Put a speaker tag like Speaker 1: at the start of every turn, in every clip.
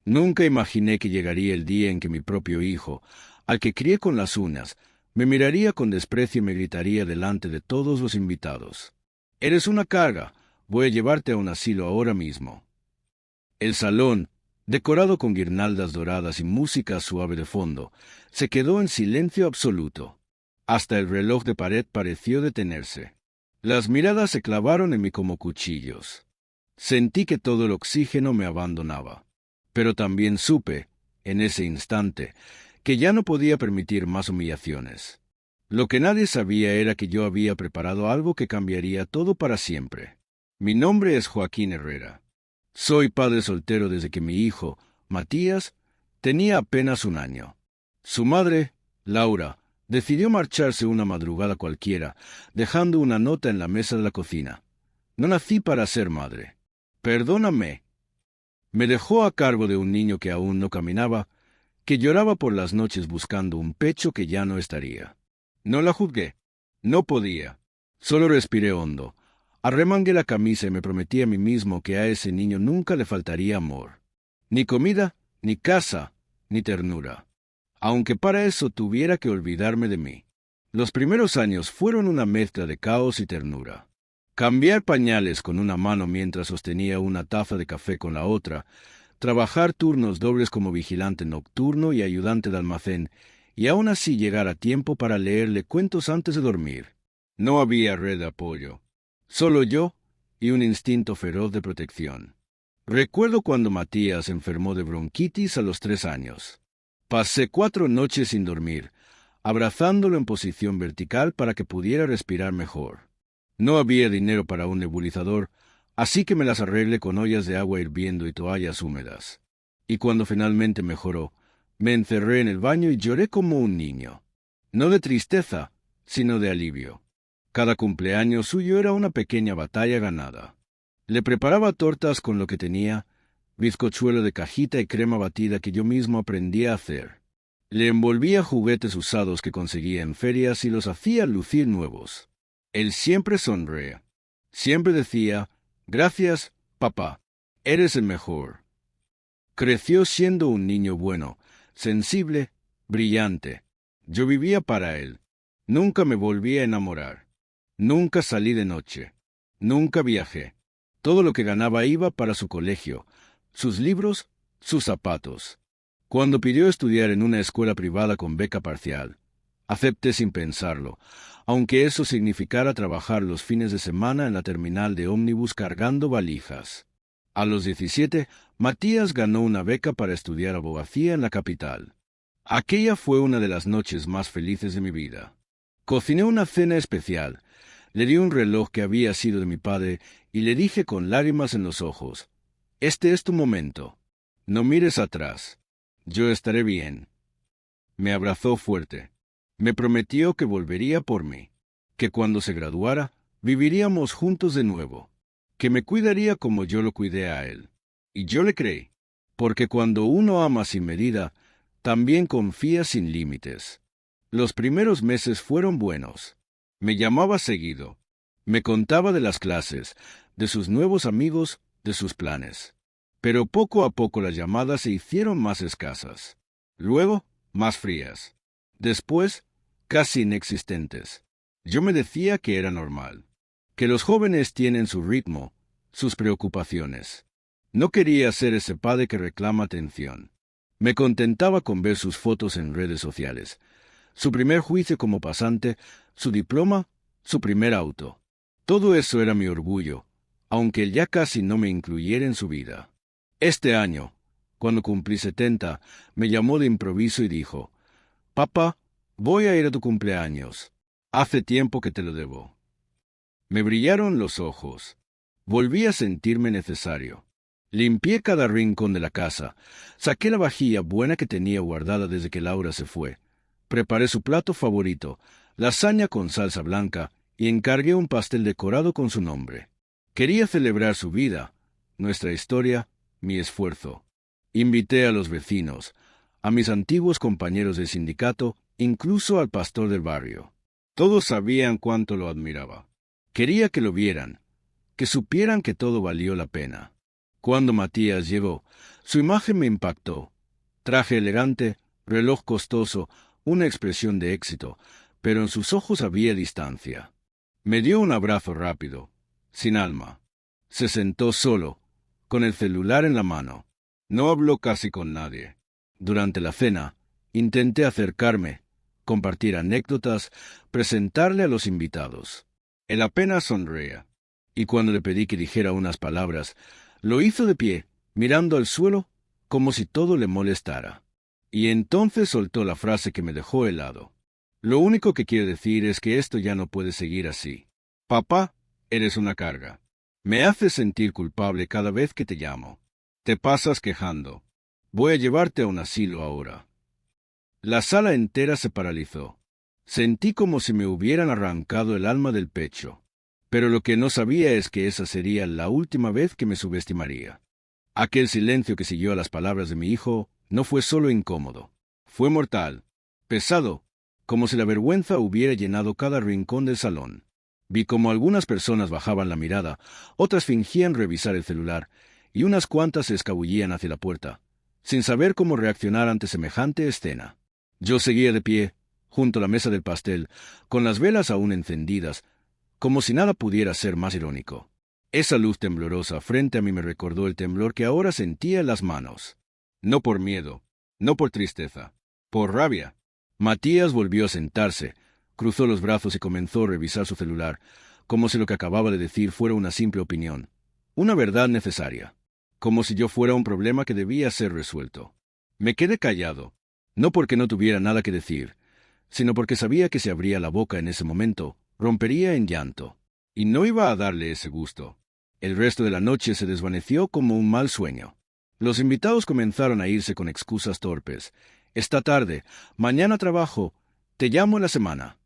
Speaker 1: Nunca imaginé que llegaría el día en que mi propio hijo, al que crié con las uñas, me miraría con desprecio y me gritaría delante de todos los invitados: «Eres una carga, voy a llevarte a un asilo ahora mismo». El salón, decorado con guirnaldas doradas y música suave de fondo, se quedó en silencio absoluto. Hasta el reloj de pared pareció detenerse. Las miradas se clavaron en mí como cuchillos. Sentí que todo el oxígeno me abandonaba. Pero también supe, en ese instante, que ya no podía permitir más humillaciones. Lo que nadie sabía era que yo había preparado algo que cambiaría todo para siempre. Mi nombre es Joaquín Herrera. Soy padre soltero desde que mi hijo, Matías, tenía apenas 1 año. Su madre, Laura, decidió marcharse una madrugada cualquiera, dejando una nota en la mesa de la cocina. No nací para ser madre. Perdóname. Me dejó a cargo de un niño que aún no caminaba, que lloraba por las noches buscando un pecho que ya no estaría. No la juzgué. No podía. Solo respiré hondo. Arremangué la camisa y me prometí a mí mismo que a ese niño nunca le faltaría amor. Ni comida, ni casa, ni ternura. Aunque para eso tuviera que olvidarme de mí. Los primeros años fueron una mezcla de caos y ternura. Cambiar pañales con una mano mientras sostenía una taza de café con la otra, trabajar turnos dobles como vigilante nocturno y ayudante de almacén, y aún así llegar a tiempo para leerle cuentos antes de dormir. No había red de apoyo. Solo yo y un instinto feroz de protección. Recuerdo cuando Matías enfermó de bronquitis a los 3 años. Pasé 4 noches sin dormir, abrazándolo en posición vertical para que pudiera respirar mejor. No había dinero para un nebulizador, así que me las arreglé con ollas de agua hirviendo y toallas húmedas. Y cuando finalmente mejoró, me encerré en el baño y lloré como un niño. No de tristeza, sino de alivio. Cada cumpleaños suyo era una pequeña batalla ganada. Le preparaba tortas con lo que tenía, bizcochuelo de cajita y crema batida que yo mismo aprendí a hacer. Le envolvía juguetes usados que conseguía en ferias y los hacía lucir nuevos. Él siempre sonreía. Siempre decía: «Gracias, papá. Eres el mejor». Creció siendo un niño bueno, sensible, brillante. Yo vivía para él. Nunca me volví a enamorar. Nunca salí de noche. Nunca viajé. Todo lo que ganaba iba para su colegio, sus libros, sus zapatos. Cuando pidió estudiar en una escuela privada con beca parcial, acepté sin pensarlo, aunque eso significara trabajar los fines de semana en la terminal de ómnibus cargando valijas. A los 17, Matías ganó una beca para estudiar abogacía en la capital. Aquella fue una de las noches más felices de mi vida. Cociné una cena especial, le di un reloj que había sido de mi padre y le dije con lágrimas en los ojos: «Este es tu momento. No mires atrás. Yo estaré bien». Me abrazó fuerte. Me prometió que volvería por mí, que cuando se graduara, viviríamos juntos de nuevo, que me cuidaría como yo lo cuidé a él. Y yo le creí, porque cuando uno ama sin medida, también confía sin límites. Los primeros meses fueron buenos. Me llamaba seguido. Me contaba de las clases, de sus nuevos amigos, de sus planes. Pero poco a poco las llamadas se hicieron más escasas. Luego, más frías. Después, casi inexistentes. Yo me decía que era normal, que los jóvenes tienen su ritmo, sus preocupaciones. No quería ser ese padre que reclama atención. Me contentaba con ver sus fotos en redes sociales, su primer juicio como pasante, su diploma, su primer auto. Todo eso era mi orgullo, aunque él ya casi no me incluyera en su vida. Este año, cuando cumplí 70, me llamó de improviso y dijo: «Papá, voy a ir a tu cumpleaños. Hace tiempo que te lo debo». Me brillaron los ojos. Volví a sentirme necesario. Limpié cada rincón de la casa, saqué la vajilla buena que tenía guardada desde que Laura se fue, preparé su plato favorito, lasaña con salsa blanca, y encargué un pastel decorado con su nombre. Quería celebrar su vida, nuestra historia, mi esfuerzo. Invité a los vecinos, a mis antiguos compañeros de sindicato, incluso al pastor del barrio. Todos sabían cuánto lo admiraba. Quería que lo vieran, que supieran que todo valió la pena. Cuando Matías llegó, Su imagen me impactó. Traje elegante, reloj costoso, una expresión de éxito, pero en sus ojos había distancia. Me dio un abrazo rápido, sin alma. Se sentó solo, con el celular en la mano. No habló casi con nadie. Durante la cena, intenté acercarme, compartir anécdotas, presentarle a los invitados. Él apenas sonreía, y cuando le pedí que dijera unas palabras, lo hizo de pie, mirando al suelo, como si todo le molestara. Y entonces soltó la frase que me dejó helado. Lo único que quiero decir es que esto ya no puede seguir así. Papá, eres una carga. Me haces sentir culpable cada vez que te llamo. Te pasas quejando. Voy a llevarte a un asilo ahora. La sala entera se paralizó. Sentí como si me hubieran arrancado el alma del pecho. Pero lo que no sabía es que esa sería la última vez que me subestimaría. Aquel silencio que siguió a las palabras de mi hijo no fue solo incómodo. Fue mortal, pesado, como si la vergüenza hubiera llenado cada rincón del salón. Vi cómo algunas personas bajaban la mirada, otras fingían revisar el celular, y unas cuantas se escabullían hacia la puerta, sin saber cómo reaccionar ante semejante escena. Yo seguía de pie, junto a la mesa del pastel, con las velas aún encendidas, como si nada pudiera ser más irónico. Esa luz temblorosa frente a mí me recordó el temblor que ahora sentía en las manos. No por miedo, no por tristeza, por rabia. Matías volvió a sentarse, cruzó los brazos y comenzó a revisar su celular, como si lo que acababa de decir fuera una simple opinión, una verdad necesaria, como si yo fuera un problema que debía ser resuelto. Me quedé callado, no porque no tuviera nada que decir, sino porque sabía que si abría la boca en ese momento, rompería en llanto, y no iba a darle ese gusto. El resto de la noche se desvaneció como un mal sueño. Los invitados comenzaron a irse con excusas torpes. Esta tarde, mañana trabajo, te llamo en la semana.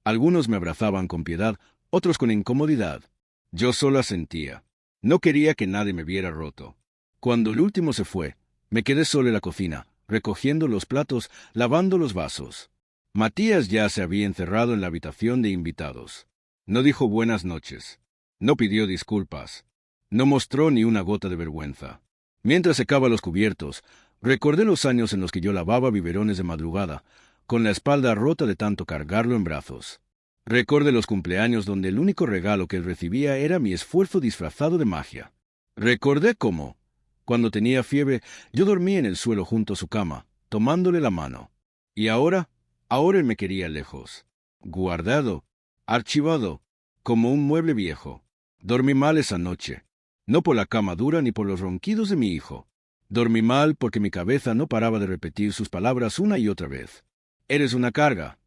Speaker 1: Algunos me abrazaban con piedad, otros con incomodidad. Yo solo asentía. No quería que nadie me viera roto. Cuando el último se fue, me quedé solo en la cocina, recogiendo los platos, lavando los vasos. Matías ya se había encerrado en la habitación de invitados. No dijo buenas noches. No pidió disculpas. No mostró ni una gota de vergüenza. Mientras secaba los cubiertos, recordé los años en los que yo lavaba biberones de madrugada, con la espalda rota de tanto cargarlo en brazos. Recordé los cumpleaños donde el único regalo que él recibía era mi esfuerzo disfrazado de magia. Recordé cómo, cuando tenía fiebre, yo dormía en el suelo junto a su cama, tomándole la mano. Y ahora él me quería lejos, guardado, archivado, como un mueble viejo. Dormí mal esa noche, no por la cama dura ni por los ronquidos de mi hijo. Dormí mal porque mi cabeza no paraba de repetir sus palabras una y otra vez. Eres una carga.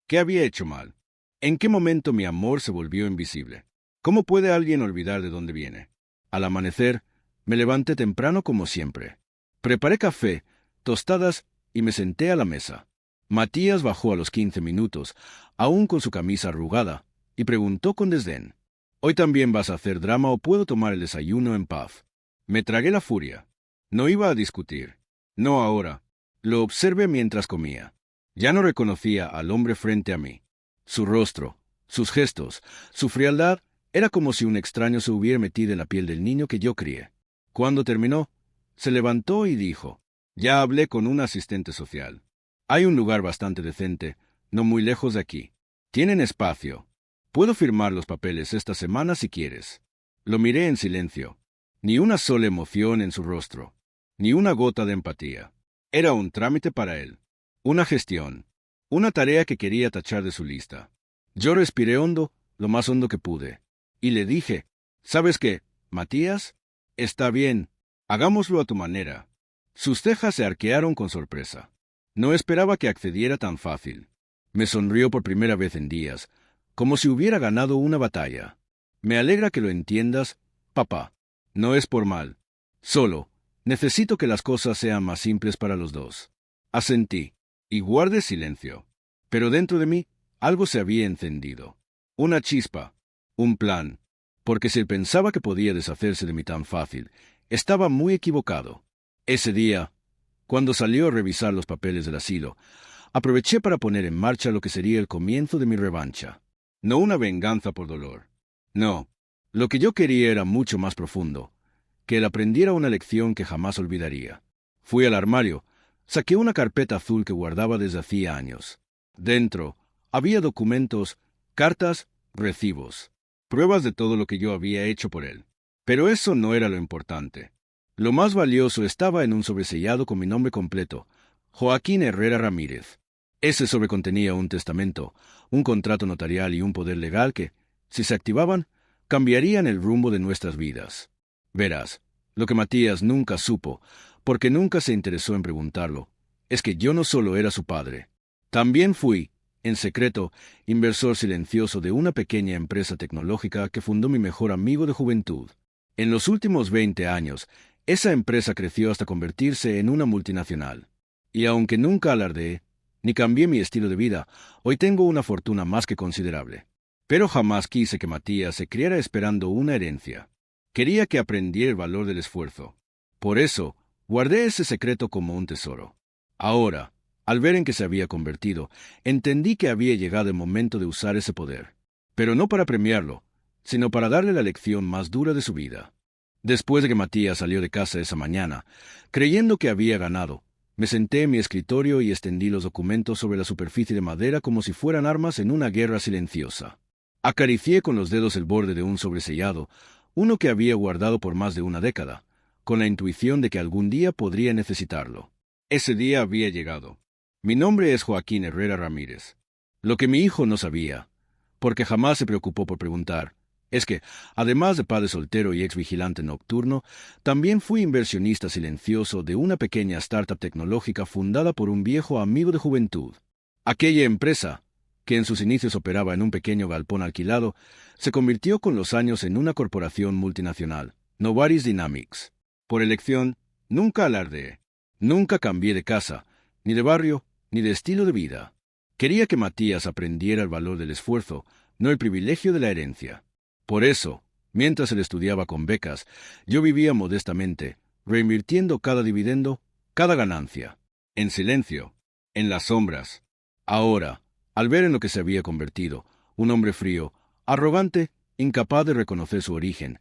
Speaker 1: ¿Qué había hecho mal? ¿En qué momento mi amor se volvió invisible? ¿Cómo puede alguien olvidar de dónde viene? Al amanecer, me levanté temprano como siempre. Preparé café, tostadas y me senté a la mesa. Matías bajó a los 15 minutos, aún con su camisa arrugada, y preguntó con desdén: ¿Hoy también vas a hacer drama o puedo tomar el desayuno en paz? Me tragué la furia. No iba a discutir. No ahora. Lo observé mientras comía. Ya no reconocía al hombre frente a mí. Su rostro, sus gestos, su frialdad, era como si un extraño se hubiera metido en la piel del niño que yo crié. Cuando terminó, se levantó y dijo: Ya hablé con un asistente social. Hay un lugar bastante decente, no muy lejos de aquí. Tienen espacio. Puedo firmar los papeles esta semana si quieres. Lo miré en silencio. Ni una sola emoción en su rostro. Ni una gota de empatía. Era un trámite para él. Una gestión. Una tarea que quería tachar de su lista. Yo respiré hondo, lo más hondo que pude. Y le dije: ¿Sabes qué, Matías? Está bien. Hagámoslo a tu manera. Sus cejas se arquearon con sorpresa. No esperaba que accediera tan fácil. Me sonrió por primera vez en días, como si hubiera ganado una batalla. Me alegra que lo entiendas, papá. No es por mal. Solo, necesito que las cosas sean más simples para los dos. Asentí, y guardé silencio. Pero dentro de mí, algo se había encendido. Una chispa, un plan. Porque si él pensaba que podía deshacerse de mí tan fácil, estaba muy equivocado. Ese día, cuando salió a revisar los papeles del asilo, aproveché para poner en marcha lo que sería el comienzo de mi revancha. No una venganza por dolor. No, lo que yo quería era mucho más profundo. que él aprendiera una lección que jamás olvidaría. Fui al armario, saqué una carpeta azul que guardaba desde hacía años. Dentro había documentos, cartas, recibos, pruebas de todo lo que yo había hecho por él. Pero eso no era lo importante. Lo más valioso estaba en un sobresellado con mi nombre completo, Joaquín Herrera Ramírez. Ese sobre contenía un testamento, un contrato notarial y un poder legal que, si se activaban, cambiarían el rumbo de nuestras vidas. Verás, lo que Matías nunca supo, porque nunca se interesó en preguntarlo, es que yo no solo era su padre. También fui, en secreto, inversor silencioso de una pequeña empresa tecnológica que fundó mi mejor amigo de juventud. En los últimos 20 años, esa empresa creció hasta convertirse en una multinacional. Y aunque nunca alardeé, ni cambié mi estilo de vida, hoy tengo una fortuna más que considerable. Pero jamás quise que Matías se criara esperando una herencia. Quería que aprendiera el valor del esfuerzo. Por eso, guardé ese secreto como un tesoro. Ahora, al ver en qué se había convertido, entendí que había llegado el momento de usar ese poder. Pero no para premiarlo, sino para darle la lección más dura de su vida. Después de que Matías salió de casa esa mañana, creyendo que había ganado, me senté en mi escritorio y extendí los documentos sobre la superficie de madera como si fueran armas en una guerra silenciosa. Acaricié con los dedos el borde de un sobresellado, uno que había guardado por más de una década, con la intuición de que algún día podría necesitarlo. Ese día había llegado. Mi nombre es Joaquín Herrera Ramírez. Lo que mi hijo no sabía, porque jamás se preocupó por preguntar, es que, además de padre soltero y ex vigilante nocturno, también fui inversionista silencioso de una pequeña startup tecnológica fundada por un viejo amigo de juventud. Aquella empresa, que en sus inicios operaba en un pequeño galpón alquilado, se convirtió con los años en una corporación multinacional, Novaris Dynamics. Por elección, nunca alardeé, nunca cambié de casa, ni de barrio, ni de estilo de vida. Quería que Matías aprendiera el valor del esfuerzo, no el privilegio de la herencia. Por eso, mientras él estudiaba con becas, yo vivía modestamente, reinvirtiendo cada dividendo, cada ganancia, en silencio, en las sombras. Ahora, al ver en lo que se había convertido, un hombre frío, arrogante, incapaz de reconocer su origen,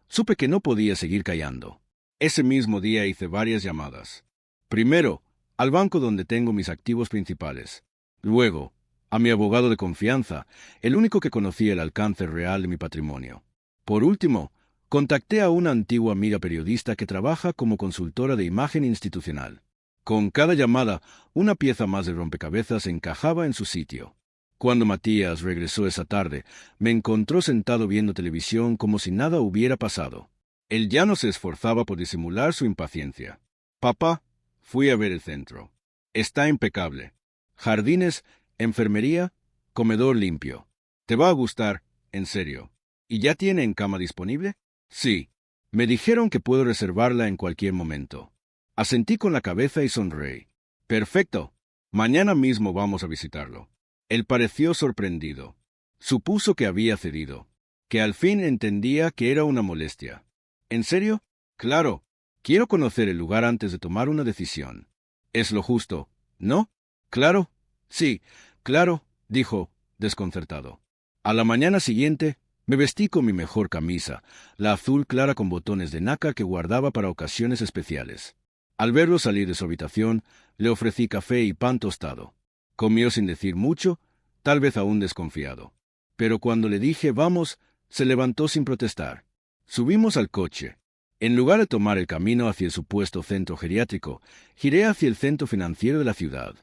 Speaker 1: supe que no podía seguir callando. Ese mismo día hice varias llamadas. Primero, al banco donde tengo mis activos principales. Luego, a mi abogado de confianza, el único que conocía el alcance real de mi patrimonio. Por último, contacté a una antigua amiga periodista que trabaja como consultora de imagen institucional. Con cada llamada, una pieza más de rompecabezas encajaba en su sitio. Cuando Matías regresó esa tarde, me encontró sentado viendo televisión como si nada hubiera pasado. Él ya no se esforzaba por disimular su impaciencia. Papá, fui a ver el centro. Está impecable. Jardines, enfermería, comedor limpio. Te va a gustar, en serio. ¿Y ya tienen cama disponible? Sí. Me dijeron que puedo reservarla en cualquier momento. Asentí con la cabeza y sonreí. Perfecto. Mañana mismo vamos a visitarlo. Él pareció sorprendido. Supuso que había cedido, que al fin entendía que era una molestia. ¿En serio? Claro. Quiero conocer el lugar antes de tomar una decisión. Es lo justo, ¿no? Claro. Sí, claro, dijo, desconcertado. A la mañana siguiente, me vestí con mi mejor camisa, la azul clara con botones de nácar que guardaba para ocasiones especiales. Al verlo salir de su habitación, le ofrecí café y pan tostado. Comió sin decir mucho, tal vez aún desconfiado. Pero cuando le dije vamos, se levantó sin protestar. Subimos al coche. En lugar de tomar el camino hacia el supuesto centro geriátrico, giré hacia el centro financiero de la ciudad.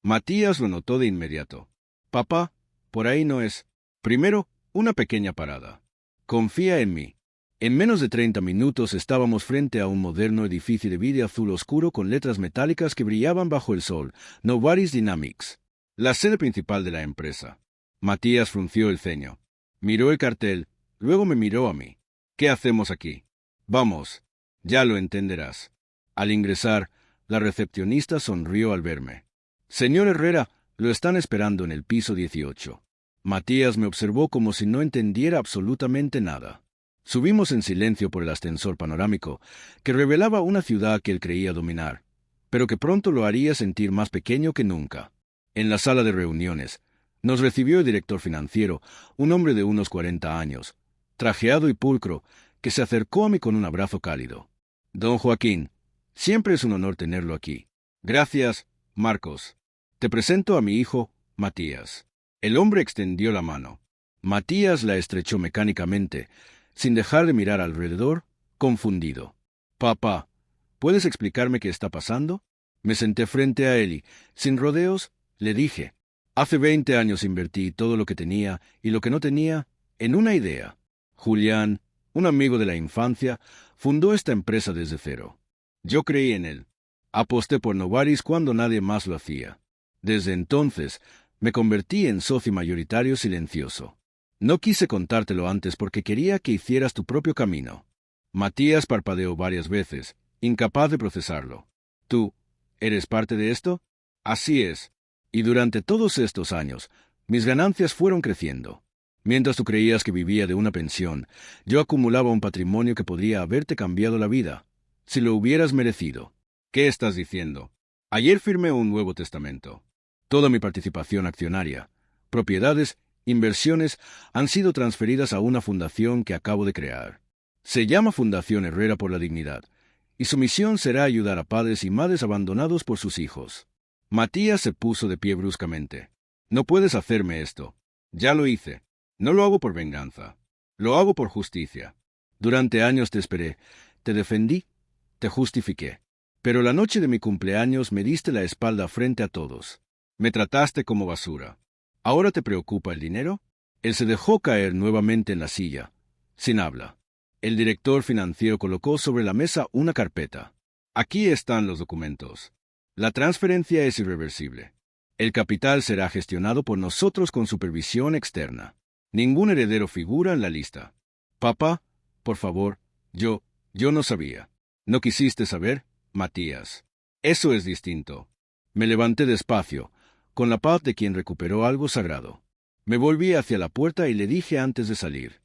Speaker 1: Matías lo notó de inmediato. Papá, por ahí no es. Primero, una pequeña parada. Confía en mí. En menos de 30 minutos estábamos frente a un moderno edificio de vidrio azul oscuro con letras metálicas que brillaban bajo el sol, Novaris Dynamics, la sede principal de la empresa. Matías frunció el ceño. Miró el cartel, luego me miró a mí. ¿Qué hacemos aquí? Vamos, ya lo entenderás. Al ingresar, la recepcionista sonrió al verme. Señor Herrera, lo están esperando en el piso 18. Matías me observó como si no entendiera absolutamente nada. Subimos en silencio por el ascensor panorámico, que revelaba una ciudad que él creía dominar, pero que pronto lo haría sentir más pequeño que nunca. En la sala de reuniones, nos recibió el director financiero, un hombre de unos 40 años, trajeado y pulcro, que se acercó a mí con un abrazo cálido. Don Joaquín, siempre es un honor tenerlo aquí. Gracias, Marcos. Te presento a mi hijo, Matías. El hombre extendió la mano. Matías la estrechó mecánicamente, sin dejar de mirar alrededor, confundido. Papá, ¿puedes explicarme qué está pasando? Me senté frente a él y, sin rodeos, le dije. Hace 20 años invertí todo lo que tenía y lo que no tenía en una idea. Julián, un amigo de la infancia, fundó esta empresa desde cero. Yo creí en él. Aposté por Novaris cuando nadie más lo hacía. Desde entonces, me convertí en socio mayoritario silencioso. No quise contártelo antes porque quería que hicieras tu propio camino. Matías parpadeó varias veces, incapaz de procesarlo. ¿Tú eres parte de esto? Así es. Y durante todos estos años, mis ganancias fueron creciendo. Mientras tú creías que vivía de una pensión, yo acumulaba un patrimonio que podría haberte cambiado la vida, si lo hubieras merecido. ¿Qué estás diciendo? Ayer firmé un nuevo testamento. Toda mi participación accionaria, propiedades, inversiones han sido transferidas a una fundación que acabo de crear. Se llama Fundación Herrera por la Dignidad, y su misión será ayudar a padres y madres abandonados por sus hijos. Matías se puso de pie bruscamente. No puedes hacerme esto. Ya lo hice. No lo hago por venganza. Lo hago por justicia. Durante años te esperé, te defendí, te justifiqué. Pero la noche de mi cumpleaños me diste la espalda frente a todos. Me trataste como basura. ¿Ahora te preocupa el dinero? Él se dejó caer nuevamente en la silla, sin habla. El director financiero colocó sobre la mesa una carpeta. Aquí están los documentos. La transferencia es irreversible. El capital será gestionado por nosotros con supervisión externa. Ningún heredero figura en la lista. Papá, por favor, yo no sabía. ¿No quisiste saber, Matías? Eso es distinto. Me levanté despacio, con la paz de quien recuperó algo sagrado. Me volví hacia la puerta y le dije antes de salir.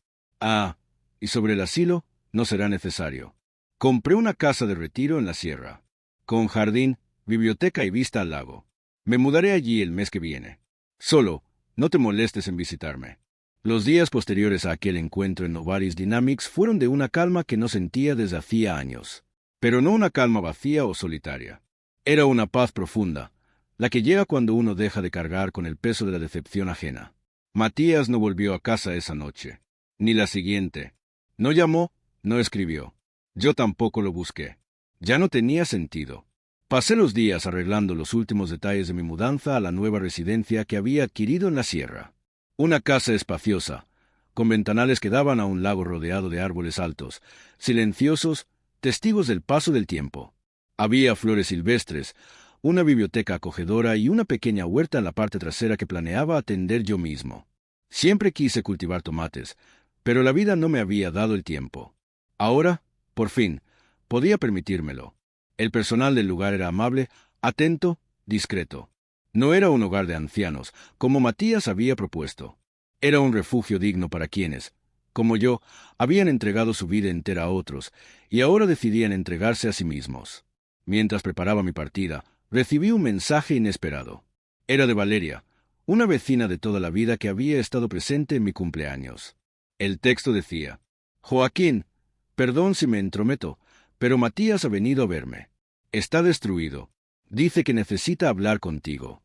Speaker 1: Y sobre el asilo, no será necesario. Compré una casa de retiro en la sierra, con jardín, biblioteca y vista al lago. Me mudaré allí el mes que viene. Solo, no te molestes en visitarme. Los días posteriores a aquel encuentro en Novaris Dynamics fueron de una calma que no sentía desde hacía años. Pero no una calma vacía o solitaria. Era una paz profunda, la que llega cuando uno deja de cargar con el peso de la decepción ajena. Matías no volvió a casa esa noche, ni la siguiente. No llamó, no escribió. Yo tampoco lo busqué. Ya no tenía sentido. Pasé los días arreglando los últimos detalles de mi mudanza a la nueva residencia que había adquirido en la sierra. Una casa espaciosa, con ventanales que daban a un lago rodeado de árboles altos, silenciosos, testigos del paso del tiempo. Había flores silvestres, una biblioteca acogedora y una pequeña huerta en la parte trasera que planeaba atender yo mismo. Siempre quise cultivar tomates, pero la vida no me había dado el tiempo. Ahora, por fin, podía permitírmelo. El personal del lugar era amable, atento, discreto. No era un hogar de ancianos, como Matías había propuesto. Era un refugio digno para quienes, como yo, habían entregado su vida entera a otros, y ahora decidían entregarse a sí mismos. Mientras preparaba mi partida, recibí un mensaje inesperado. Era de Valeria, una vecina de toda la vida que había estado presente en mi cumpleaños. El texto decía: Joaquín, perdón si me entrometo, pero Matías ha venido a verme. Está destruido. Dice que necesita hablar contigo.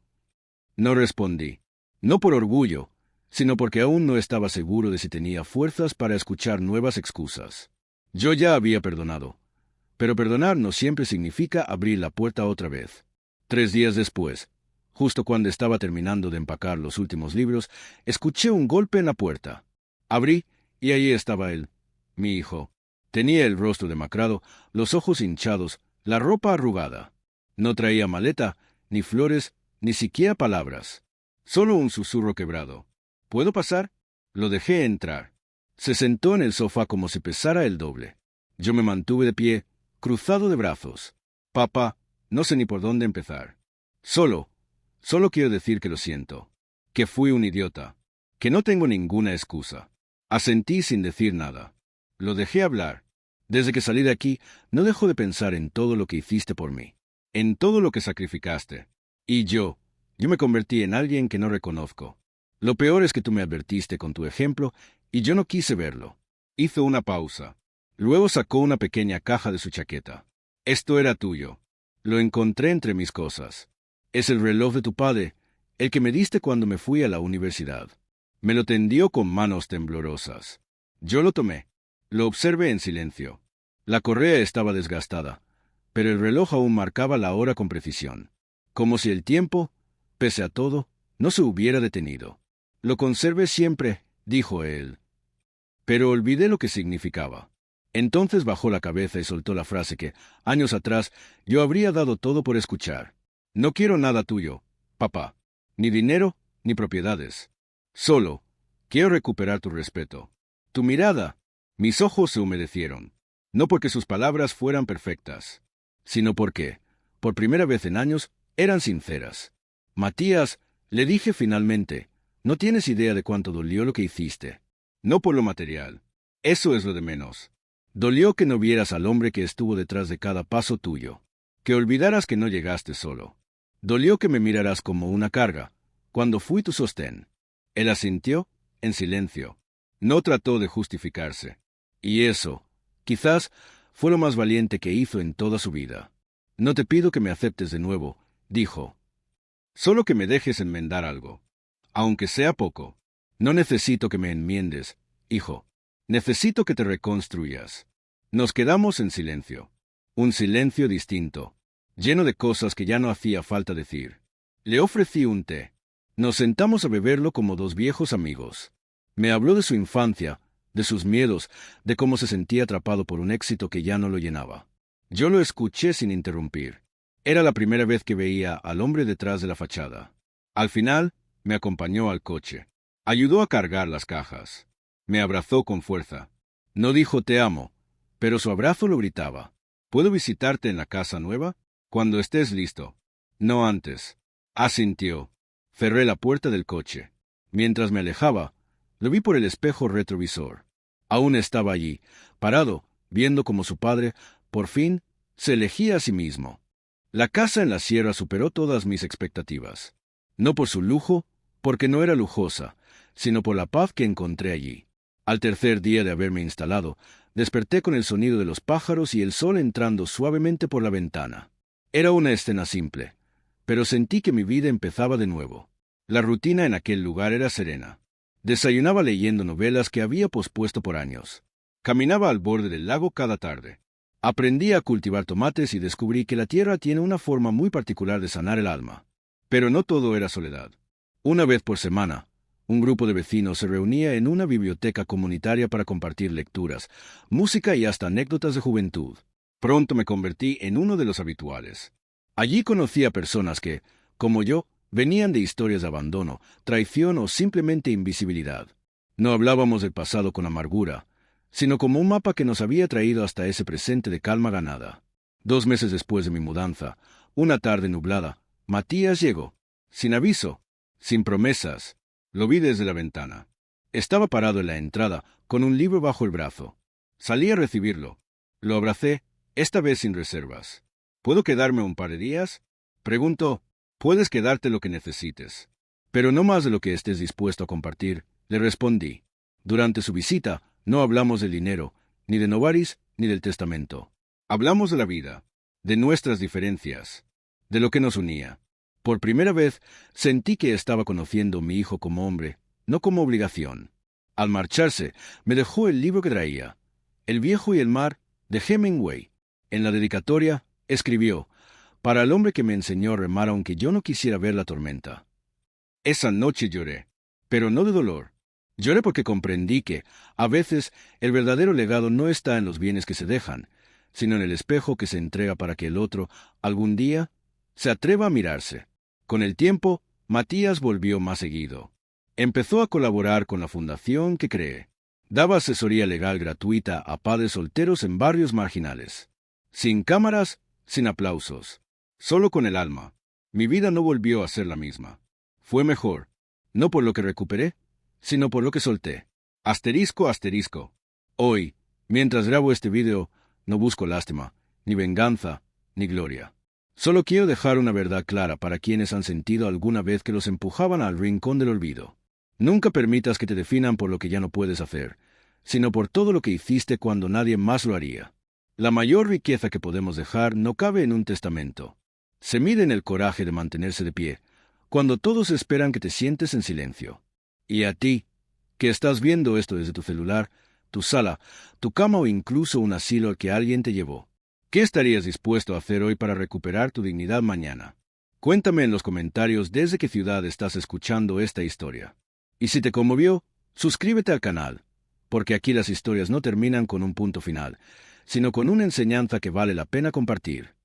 Speaker 1: No respondí. No por orgullo, sino porque aún no estaba seguro de si tenía fuerzas para escuchar nuevas excusas. Yo ya había perdonado, pero perdonar no siempre significa abrir la puerta otra vez. 3 días después, justo cuando estaba terminando de empacar los últimos libros, escuché un golpe en la puerta. Abrí, y allí estaba él, mi hijo. Tenía el rostro demacrado, los ojos hinchados, la ropa arrugada. No traía maleta, ni flores, ni siquiera palabras. Solo un susurro quebrado. ¿Puedo pasar? Lo dejé entrar. Se sentó en el sofá como si pesara el doble. Yo me mantuve de pie, cruzado de brazos. Papá, no sé ni por dónde empezar. Solo quiero decir que lo siento. Que fui un idiota. Que no tengo ninguna excusa. Asentí sin decir nada. Lo dejé hablar. Desde que salí de aquí, no dejo de pensar en todo lo que hiciste por mí. En todo lo que sacrificaste. Y yo me convertí en alguien que no reconozco. Lo peor es que tú me advertiste con tu ejemplo, y yo no quise verlo. Hizo una pausa. Luego sacó una pequeña caja de su chaqueta. Esto era tuyo. Lo encontré entre mis cosas. Es el reloj de tu padre, el que me diste cuando me fui a la universidad. Me lo tendió con manos temblorosas. Yo lo tomé. Lo observé en silencio. La correa estaba desgastada, pero el reloj aún marcaba la hora con precisión, como si el tiempo, pese a todo, no se hubiera detenido. Lo conservé siempre, dijo él. Pero olvidé lo que significaba. Entonces bajó la cabeza y soltó la frase que, años atrás, yo habría dado todo por escuchar. No quiero nada tuyo, papá. Ni dinero, ni propiedades. Solo, quiero recuperar tu respeto. Tu mirada. Mis ojos se humedecieron. No porque sus palabras fueran perfectas, sino porque, por primera vez en años, eran sinceras. Matías, le dije finalmente, no tienes idea de cuánto dolió lo que hiciste. No por lo material. Eso es lo de menos. Dolió que no vieras al hombre que estuvo detrás de cada paso tuyo. Que olvidaras que no llegaste solo. Dolió que me miraras como una carga, cuando fui tu sostén. Él asintió, en silencio. No trató de justificarse. Y eso, quizás, fue lo más valiente que hizo en toda su vida. No te pido que me aceptes de nuevo, dijo. Solo que me dejes enmendar algo. Aunque sea poco. No necesito que me enmiendes, hijo. Necesito que te reconstruyas. Nos quedamos en silencio. Un silencio distinto, lleno de cosas que ya no hacía falta decir. Le ofrecí un té. Nos sentamos a beberlo como dos viejos amigos. Me habló de su infancia, de sus miedos, de cómo se sentía atrapado por un éxito que ya no lo llenaba. Yo lo escuché sin interrumpir. Era la primera vez que veía al hombre detrás de la fachada. Al final, me acompañó al coche. Ayudó a cargar las cajas. Me abrazó con fuerza. No dijo te amo, pero su abrazo lo gritaba. ¿Puedo visitarte en la casa nueva? Cuando estés listo. No antes. Asintió. Cerré la puerta del coche. Mientras me alejaba, lo vi por el espejo retrovisor. Aún estaba allí, parado, viendo cómo su padre, por fin, se elegía a sí mismo. La casa en la sierra superó todas mis expectativas. No por su lujo, porque no era lujosa, sino por la paz que encontré allí. Al tercer día de haberme instalado, desperté con el sonido de los pájaros y el sol entrando suavemente por la ventana. Era una escena simple, pero sentí que mi vida empezaba de nuevo. La rutina en aquel lugar era serena. Desayunaba leyendo novelas que había pospuesto por años. Caminaba al borde del lago cada tarde. Aprendí a cultivar tomates y descubrí que la tierra tiene una forma muy particular de sanar el alma. Pero no todo era soledad. Una vez por semana, un grupo de vecinos se reunía en una biblioteca comunitaria para compartir lecturas, música y hasta anécdotas de juventud. Pronto me convertí en uno de los habituales. Allí conocí a personas que, como yo, venían de historias de abandono, traición o simplemente invisibilidad. No hablábamos del pasado con amargura, sino como un mapa que nos había traído hasta ese presente de calma ganada. 2 meses después de mi mudanza, una tarde nublada, Matías llegó, sin aviso, sin promesas. Lo vi desde la ventana. Estaba parado en la entrada, con un libro bajo el brazo. Salí a recibirlo. Lo abracé, esta vez sin reservas. ¿Puedo quedarme un par de días? Preguntó. Puedes quedarte lo que necesites, pero no más de lo que estés dispuesto a compartir, le respondí. Durante su visita, no hablamos del dinero, ni de Novaris, ni del testamento. Hablamos de la vida, de nuestras diferencias, de lo que nos unía. Por primera vez, sentí que estaba conociendo a mi hijo como hombre, no como obligación. Al marcharse, me dejó el libro que traía, El viejo y el mar, de Hemingway. En la dedicatoria, escribió, para el hombre que me enseñó a remar aunque yo no quisiera ver la tormenta. Esa noche lloré, pero no de dolor. Lloré porque comprendí que, a veces, el verdadero legado no está en los bienes que se dejan, sino en el espejo que se entrega para que el otro, algún día, se atreva a mirarse. Con el tiempo, Matías volvió más seguido. Empezó a colaborar con la fundación que creé. Daba asesoría legal gratuita a padres solteros en barrios marginales. Sin cámaras, sin aplausos. Solo con el alma. Mi vida no volvió a ser la misma. Fue mejor, no por lo que recuperé, sino por lo que solté. Asterisco, asterisco. Hoy, mientras grabo este video, no busco lástima, ni venganza, ni gloria. Solo quiero dejar una verdad clara para quienes han sentido alguna vez que los empujaban al rincón del olvido. Nunca permitas que te definan por lo que ya no puedes hacer, sino por todo lo que hiciste cuando nadie más lo haría. La mayor riqueza que podemos dejar no cabe en un testamento. Se mide en el coraje de mantenerse de pie, cuando todos esperan que te sientes en silencio. Y a ti, que estás viendo esto desde tu celular, tu sala, tu cama o incluso un asilo al que alguien te llevó, ¿qué estarías dispuesto a hacer hoy para recuperar tu dignidad mañana? Cuéntame en los comentarios desde qué ciudad estás escuchando esta historia. Y si te conmovió, suscríbete al canal, porque aquí las historias no terminan con un punto final, sino con una enseñanza que vale la pena compartir.